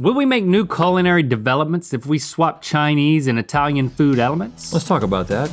Will we make new culinary developments if we swap Chinese and Italian food elements? Let's talk about that.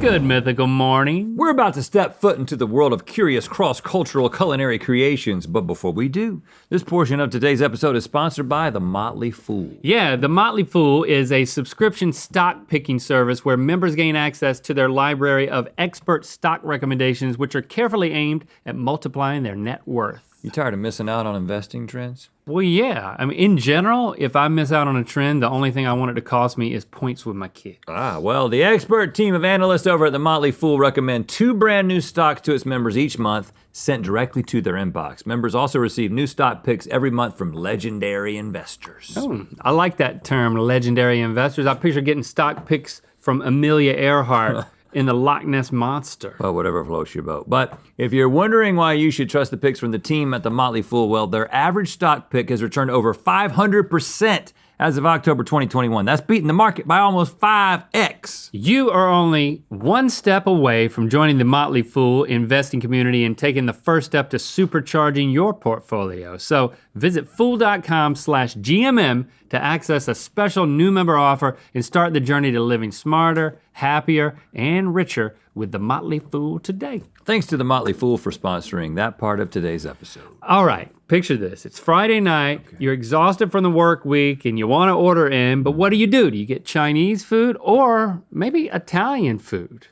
Good mythical morning. We're about to step foot into the world of curious cross-cultural culinary creations, but before we do, this portion of today's episode is sponsored by The Motley Fool. Yeah, The Motley Fool is a subscription stock picking service where members gain access to their library of expert stock recommendations, which are carefully aimed at multiplying their net worth. You tired of missing out on investing trends? Well, yeah. I mean, in general, if I miss out on a trend, the only thing I want it to cost me is points with my kids. Well, the expert team of analysts over at The Motley Fool recommend 2 brand new stocks to its members each month, sent directly to their inbox. Members also receive new stock picks every month from legendary investors. Oh, I like that term, legendary investors. I picture getting stock picks from Amelia Earhart in the Loch Ness Monster. Well, whatever floats your boat. But if you're wondering why you should trust the picks from the team at The Motley Fool, well, their average stock pick has returned over 500% as of October 2021. That's beating the market by almost 5x. You are only one step away from joining the Motley Fool investing community and taking the first step to supercharging your portfolio. So visit fool.com/GMM to access a special new member offer and start the journey to living smarter, happier, and richer with the Motley Fool today. Thanks to the Motley Fool for sponsoring that part of today's episode. All right, picture this. It's Friday night, You're exhausted from the work week and you wanna order in, but what do? Do you get Chinese food or maybe Italian food?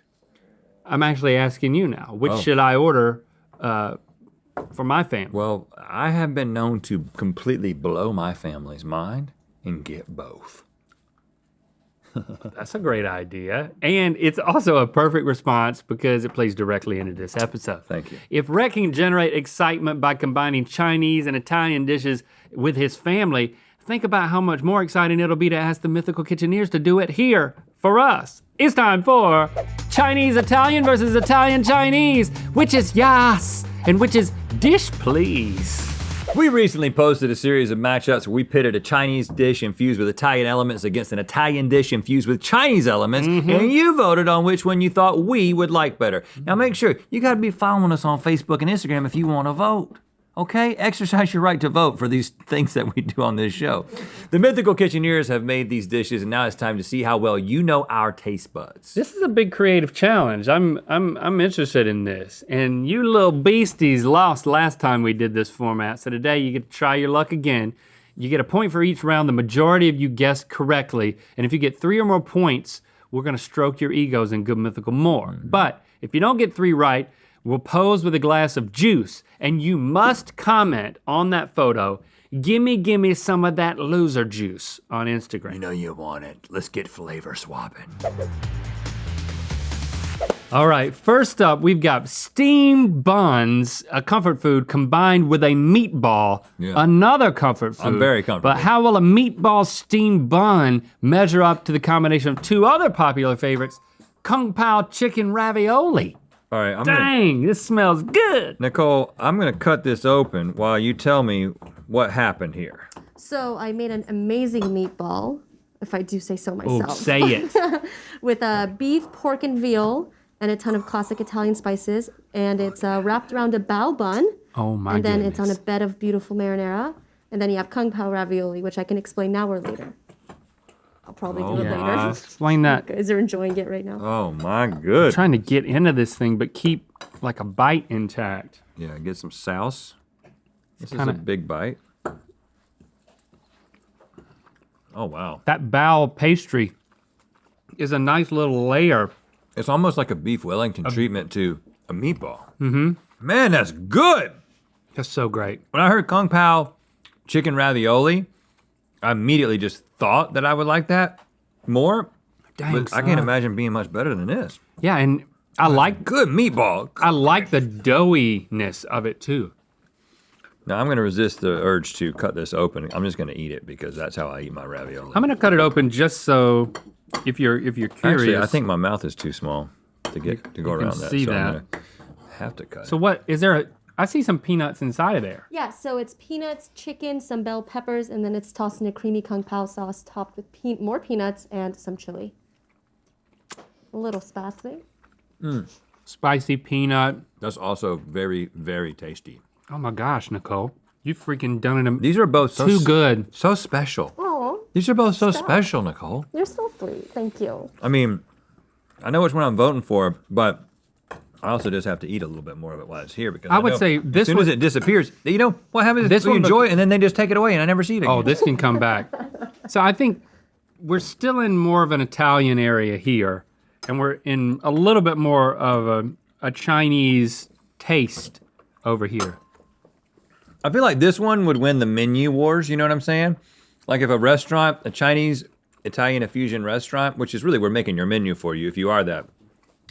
I'm actually asking you now, which should I order for my family? Well, I have been known to completely blow my family's mind and get both. That's a great idea. And it's also a perfect response because it plays directly into this episode. Thank you. If Rhett can generate excitement by combining Chinese and Italian dishes with his family, think about how much more exciting it'll be to ask the Mythical Kitcheneers to do it here for us. It's time for Chinese Italian versus Italian Chinese. Which is yas and which is dish please? We recently posted a series of matchups where we pitted a Chinese dish infused with Italian elements against an Italian dish infused with Chinese elements, and you voted on which one you thought we would like better. Now make sure, you gotta be following us on Facebook and Instagram if you wanna vote. Okay, exercise your right to vote for these things that we do on this show. The Mythical Kitcheneers have made these dishes, and now it's time to see how well you know our taste buds. This is a big creative challenge. I'm interested in this. And you little beasties lost last time we did this format, so today you get to try your luck again. You get a point for each round. The majority of you guessed correctly, and if you get 3 or more points, we're gonna stroke your egos in Good Mythical more. But if you don't get 3 right, we'll pose with a glass of juice, and you must comment on that photo, gimme some of that loser juice on Instagram. You know you want it. Let's get flavor swapping. All right, first up, we've got steamed buns, a comfort food combined with a meatball, another comfort food. I'm very comfortable. But how will a meatball steamed bun measure up to the combination of 2 other popular favorites, Kung Pao chicken ravioli? All right, Dang, this smells good. Nicole, I'm gonna cut this open while you tell me what happened here. So I made an amazing meatball, if I do say so myself. Oh, say it. With beef, pork, and veal, and a ton of classic Italian spices. And it's wrapped around a bao bun. Oh my And then goodness. it's on a bed of beautiful marinara. And then you have Kung Pao ravioli, which I can explain now or later. I'll probably do it later. Explain that. You guys are enjoying it right now. Oh my good. Trying to get into this thing, but keep like a bite intact. Yeah, get some sauce. This is kinda- a big bite. Oh wow. That bao pastry is a nice little layer. It's almost like a beef Wellington treatment to a meatball. Man, that's good. That's so great. When I heard Kung Pao chicken ravioli, I immediately just thought that I would like that more. Dang, But I son. can't imagine being much better than this. Yeah, and I like Good meatball. the doughiness of it too. Now I'm gonna resist the urge to cut this open. I'm just gonna eat it because that's how I eat my ravioli. I'm gonna cut it open just so if you're curious. Actually, I think my mouth is too small to go can around that. see so that. I'm gonna have to cut So it. what is there? I see some peanuts inside of there. Yeah, so it's peanuts, chicken, some bell peppers, and then it's tossed in a creamy Kung Pao sauce topped with more peanuts and some chili. A little spicy. Spicy peanut. That's also very, very tasty. Oh my gosh, Nicole. You've freaking done it. These are both too good. So special. Oh, These are both so special, Nicole. you're so sweet. Thank you. I mean, I know which one I'm voting for, but I also just have to eat a little bit more of it while it's here because I would know say as this soon was- as it disappears, you know what happens? This We one- enjoy it and then they just take it away and I never see it again. Oh, this can come back. So I think we're still in more of an Italian area here, and we're in a little bit more of a Chinese taste over here. I feel like this one would win the menu wars, you know what I'm saying? Like if a restaurant, a Chinese, Italian, a fusion restaurant, which is really, we're making your menu for you if you are that.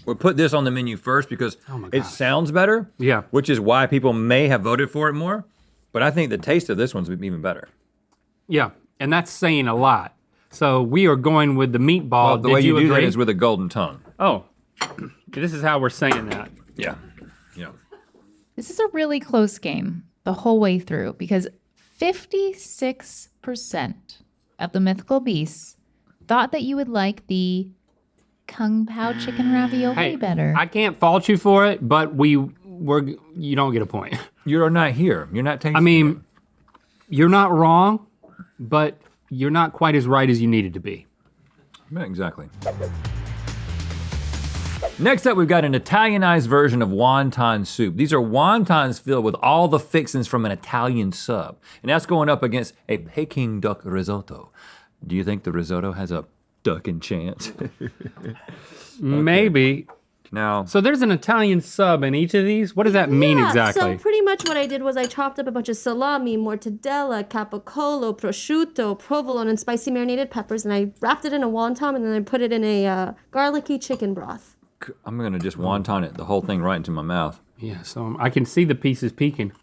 We'll put this on the menu first because my it gosh. sounds better. Yeah. Which is why people may have voted for it more. But I think the taste of this one's even better. Yeah, and that's saying a lot. So we are going with the meatball. Well, the Did way you do that agree? is with a golden tongue. Oh, this is how we're saying that. Yeah. Yeah. This is a really close game the whole way through because 56% of the mythical beasts thought that you would like the Kung Pao chicken ravioli Hey, better. I can't fault you for it, but you don't get a point. You're not here. You're not tasting I mean, you're not wrong, but you're not quite as right as you needed to be. Yeah, exactly. Next up, we've got an Italianized version of wonton soup. These are wontons filled with all the fixings from an Italian sub. And that's going up against a Peking duck risotto. Do you think the risotto has a ducking chance? Maybe. Now, So there's an Italian sub in each of these? What does that mean Yeah, exactly? So pretty much what I did was I chopped up a bunch of salami, mortadella, capicola, prosciutto, provolone, and spicy marinated peppers, and I wrapped it in a wonton, and then I put it in a garlicky chicken broth. I'm gonna just wonton it, the whole thing right into my mouth. Yeah, so I can see the pieces peeking.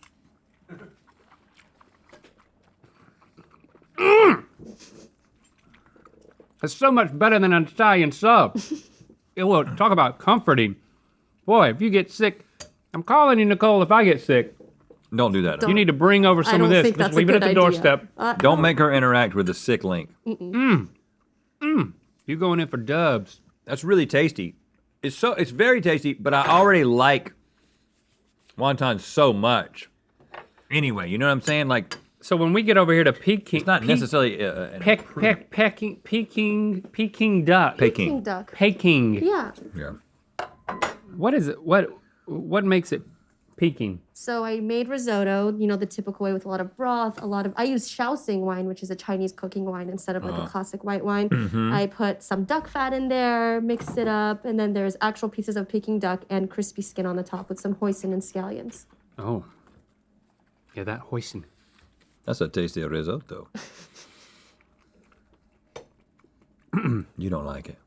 It's so much better than an Italian sub. It will talk about comforting. Boy, if you get sick, I'm calling you, Nicole, if I get sick. Don't do that. You need to bring over I some of don't this. think Just that's leave a it at good the idea. doorstep. Don't make her interact with the sick link. You going in for dubs. That's really tasty. It's very tasty, but I already like wontons so much. Anyway, you know what I'm saying? Like, So when we get over here to Peking, it's not necessarily Peking duck. Peking. Duck. Peking. Yeah. Yeah. What is it? What makes it Peking? So I made risotto, you know, the typical way with a lot of broth, I use Shaoxing wine, which is a Chinese cooking wine instead of like a classic white wine. I put some duck fat in there, mixed it up, and then there's actual pieces of Peking duck and crispy skin on the top with some hoisin and scallions. Oh, yeah, that hoisin. That's a tasty risotto. You don't like it.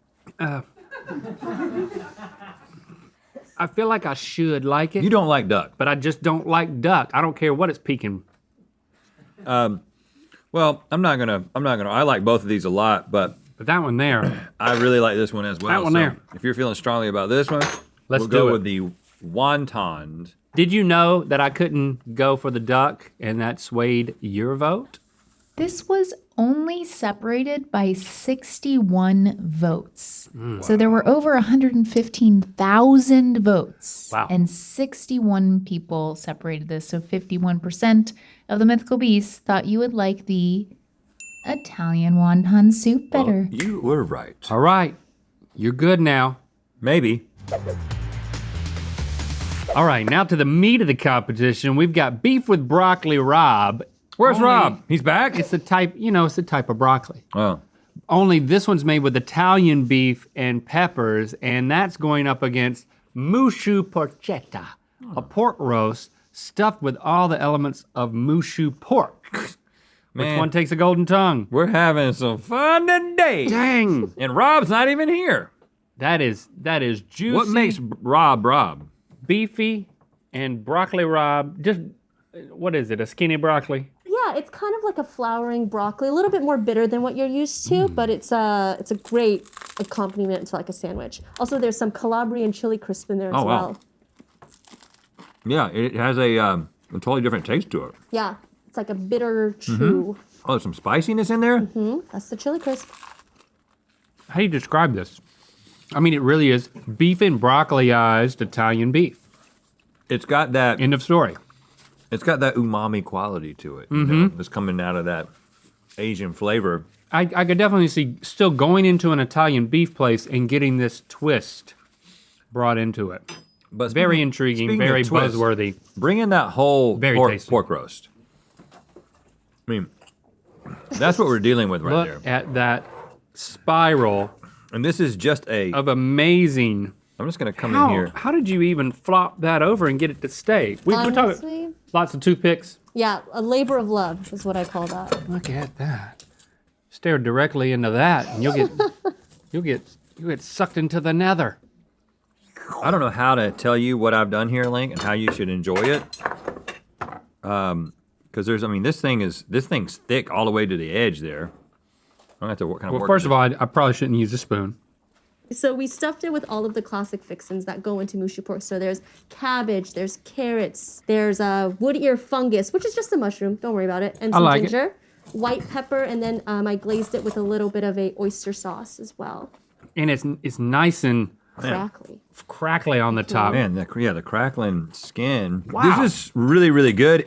I feel like I should like it, You don't like duck. but I just don't like duck. I don't care what it's Peking. Well, I'm not gonna. I like both of these a lot, but But that one there, I really like this one as well. That one there. If you're feeling strongly about this one, Let's we'll do go it. with the wontons. did you know that I couldn't go for the duck and that swayed your vote? This was only separated by 61 votes. So there were over 115,000 votes. Wow. And 61 people separated this. So 51% of the mythical beasts thought you would like the Italian wonton soup better. Well, you were right. All right, you're good now. Maybe. All right, now to the meat of the competition. We've got beef with broccoli Rob. Where's Only- Rob? He's back? It's a type, it's a type of broccoli. Oh. Only this one's made with Italian beef and peppers, and that's going up against mushu porchetta, a pork roast stuffed with all the elements of mushu pork. Which Man. one takes a golden tongue? We're having some fun today. Dang, And Rob's not even here. that is juicy. What makes Rob? beefy and broccoli Rob? Just what is it? A skinny broccoli? Yeah, it's kind of like a flowering broccoli, a little bit more bitter than what you're used to, but it's a great accompaniment to like a sandwich. Also, there's some Calabrian chili crisp in there as Oh, wow. well. Yeah, it has a totally different taste to it. Yeah, it's like a bitter chew. Oh, there's some spiciness in there? That's the chili crisp. How do you describe this? I mean, it really is beef and broccoliized Italian beef. It's got that. End of story. It's got that umami quality to it. You know, that's coming out of that Asian flavor. I could definitely see still going into an Italian beef place and getting this twist brought into it. But Very intriguing, speaking of very twists, buzzworthy. Bring in that whole Very pork, tasty. pork roast. I mean, that's what we're dealing with right Look there. at that spiral And this is just a. of amazing. I'm just gonna come in here. How did you even flop that over and get it to stay? We're talking Honestly, lots of toothpicks. yeah, a labor of love is what I call that. Look at that. Stare directly into that, and you'll get sucked into the nether. I don't know how to tell you what I've done here, Link, and how you should enjoy it. Because this thing's thick all the way to the edge there. I'm gonna have to kind of Well, work. first of all, I probably shouldn't use a spoon. So we stuffed it with all of the classic fixins that go into mushu pork. So there's cabbage, there's carrots, there's wood ear fungus, which is just a mushroom. Don't worry about it. And I some like it. ginger, white pepper, and then I glazed it with a little bit of a oyster sauce as well. And it's nice and Crackly. crackly on the top. Man, the crackling skin. Wow. This is really, really good.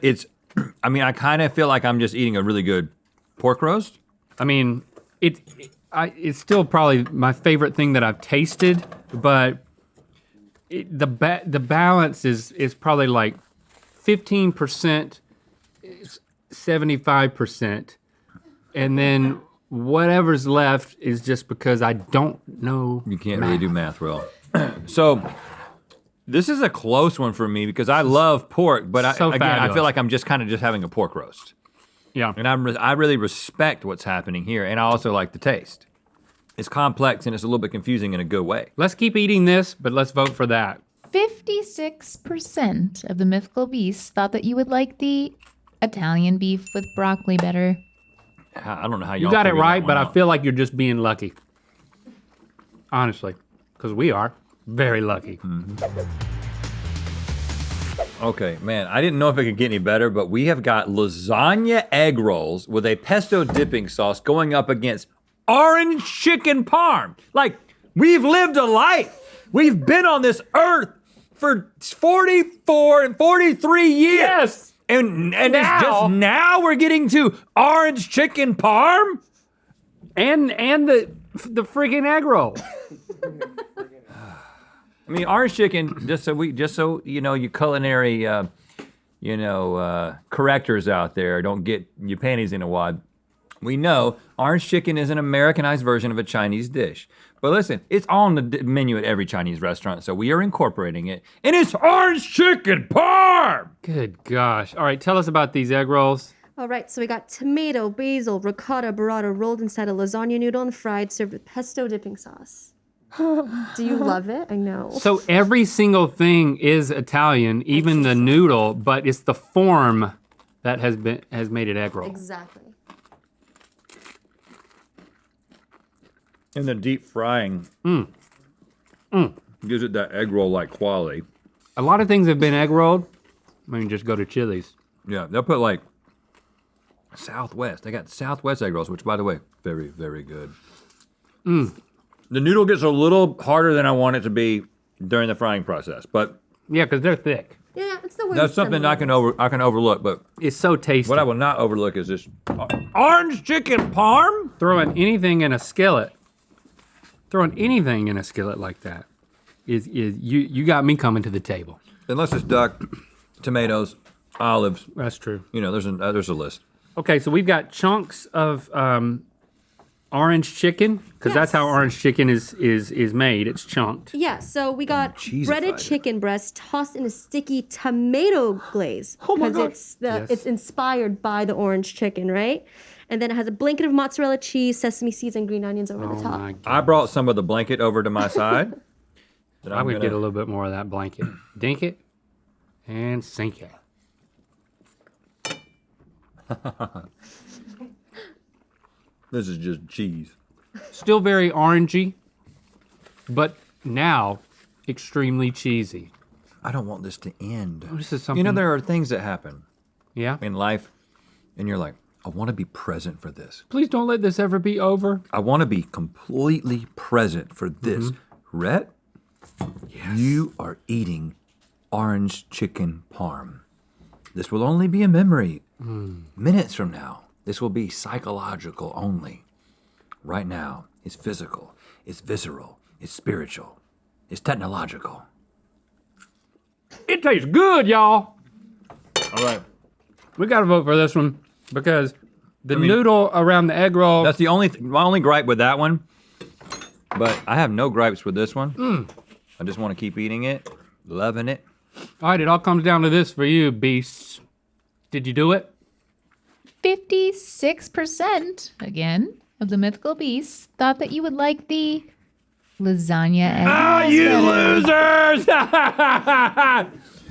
I kind of feel like I'm just eating a really good pork roast. I mean, it's still probably my favorite thing that I've tasted, but the balance is probably like 15%, 75%, and then whatever's left is just because I don't know. You can't really do math well. So this is a close one for me because I love pork, but I fabulous. feel like I'm just kind of just having a pork roast. Yeah. And I really respect what's happening here, and I also like the taste. It's complex and it's a little bit confusing in a good way. Let's keep eating this, but let's vote for that. 56% of the mythical beasts thought that you would like the Italian beef with broccoli better. I don't know how y'all You got it figured that right, one but I out. feel like you're just being lucky. Honestly, because we are very lucky. Okay, man, I didn't know if it could get any better, but we have got lasagna egg rolls with a pesto dipping sauce going up against orange chicken parm. Like, we've lived a life. We've been on this earth for 44 and 43 years. Yes! And it's Now- just now we're getting to orange chicken parm? And the freaking egg roll. I mean, orange chicken, just so you know, you culinary, correctors out there don't get your panties in a wad. We know orange chicken is an Americanized version of a Chinese dish. But listen, it's on the menu at every Chinese restaurant, so we are incorporating it. And it's orange chicken parm! Good gosh. All right, tell us about these egg rolls. All right, so we got tomato, basil, ricotta, burrata rolled inside a lasagna noodle and fried, served with pesto dipping sauce. Do you love it? I know. So every single thing is Italian, even the noodle, but it's the form that has made it egg roll. Exactly. And the deep frying gives it that egg roll-like quality. A lot of things have been egg rolled. I mean, just go to Chili's. Yeah, they'll put like Southwest. They got Southwest egg rolls, which, by the way, very, very good. The noodle gets a little harder than I want it to be during the frying process, but Yeah, because they're thick. Yeah, it's the word. that's something I can overlook. But It's so tasty. what I will not overlook is this orange chicken parm. Throwing anything in a skillet. Throwing anything in a skillet like that is you got me coming to the table. Unless it's duck, tomatoes, olives. That's true. You know, there's a list. Okay, so we've got chunks of orange chicken, because that's how Yes. orange chicken is made. It's chunked. Yeah, so we got cheesified breaded it. chicken breast tossed in a sticky tomato glaze. Oh my God. Yes. It's inspired by the orange chicken, right? And then it has a blanket of mozzarella cheese, sesame seeds, and green onions over Oh the top. my God. I brought some of the blanket over to my side. that I would gonna- get a little bit more of that blanket. Dink it and sink it. This is just cheese. Still very orangey, but now extremely cheesy. I don't want this to end. This is something. You know, there are things that happen Yeah. in life, and you're like, I want to be present for this. Please don't let this ever be over. I want to be completely present for this Rhett, you are eating orange chicken parm. This will only be a memory. Minutes from now, this will be psychological only. Right now, it's physical, it's visceral, it's spiritual, it's technological. It tastes good, y'all. All right. We gotta vote for this one because the noodle around the egg roll. That's the only, my only gripe with that one, but I have no gripes with this one. I just want to keep eating it, loving it. All right, it all comes down to this for you, beasts. Did you do it? 56%, again, of the mythical beasts thought that you would like the lasagna egg rolls You better. losers!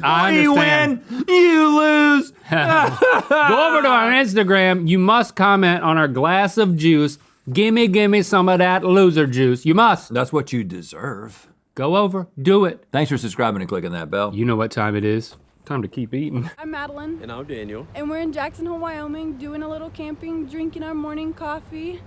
I We understand. win, you lose. Go over to our Instagram. You must comment on our glass of juice. Gimme some of that loser juice. You must. That's what you deserve. Go over, do it. Thanks for subscribing and clicking that bell. You know what time it is. Time to keep eating. I'm Madeline, And I'm Daniel. and we're in Jackson Hole, Wyoming, doing a little camping, drinking our morning coffee.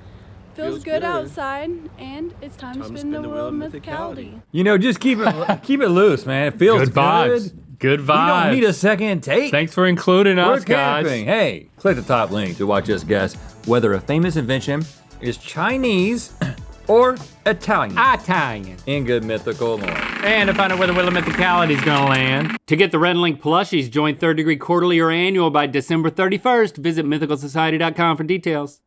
Feels Feels good good. outside, and it's time to spin the wheel of mythicality. You know, just keep it loose, man. It feels Good vibes. Good We vibes. don't need a second take. Thanks for including We're us, guys. camping. Hey, click the top link to watch us guess whether a famous invention is Chinese or Italian Italian. in good mythical lore. And to find out where the Wheel of Mythicality is gonna land. To get the Red Link plushies, join Third Degree quarterly or annual by December 31st. Visit mythicalsociety.com for details.